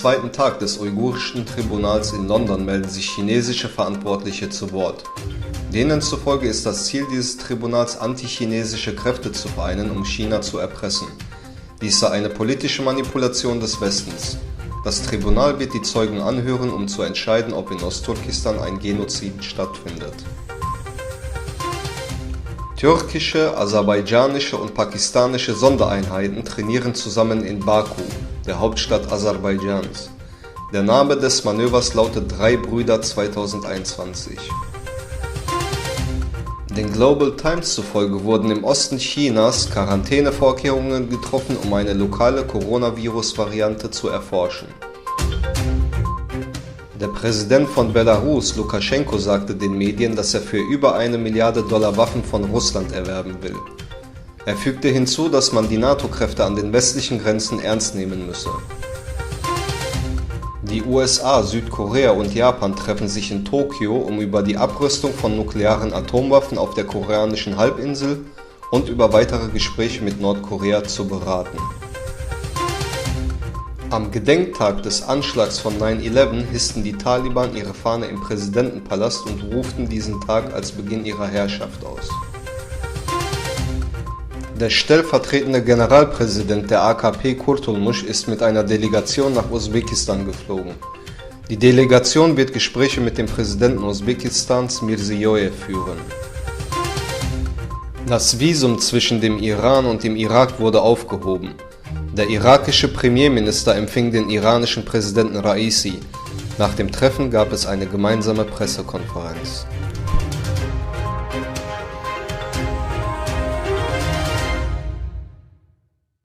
zweiten Tag des uigurischen Tribunals in London melden sich chinesische Verantwortliche zu Wort. Denen zufolge ist das Ziel dieses Tribunals, antichinesische Kräfte zu vereinen, um China zu erpressen. Dies sei eine politische Manipulation des Westens. Das Tribunal wird die Zeugen anhören, um zu entscheiden, ob in Ostturkestan ein Genozid stattfindet. Türkische, aserbaidschanische und pakistanische Sondereinheiten trainieren zusammen in Baku, der Hauptstadt Aserbaidschans. Der Name des Manövers lautet Drei Brüder 2021. Den Global Times zufolge wurden im Osten Chinas Quarantänevorkehrungen getroffen, um eine lokale Coronavirus-Variante zu erforschen. Der Präsident von Belarus, Lukaschenko, sagte den Medien, dass er für über $1 Milliarde Waffen von Russland erwerben will. Er fügte hinzu, dass man die NATO-Kräfte an den westlichen Grenzen ernst nehmen müsse. Die USA, Südkorea und Japan treffen sich in Tokio, um über die Abrüstung von nuklearen Atomwaffen auf der koreanischen Halbinsel und über weitere Gespräche mit Nordkorea zu beraten. Am Gedenktag des Anschlags von 9/11 hissten die Taliban ihre Fahne im Präsidentenpalast und ruften diesen Tag als Beginn ihrer Herrschaft aus. Der stellvertretende Generalpräsident der AKP, Kurtulmuş, ist mit einer Delegation nach Usbekistan geflogen. Die Delegation wird Gespräche mit dem Präsidenten Usbekistans Mirziyoyev führen. Das Visum zwischen dem Iran und dem Irak wurde aufgehoben. Der irakische Premierminister empfing den iranischen Präsidenten Raisi. Nach dem Treffen gab es eine gemeinsame Pressekonferenz.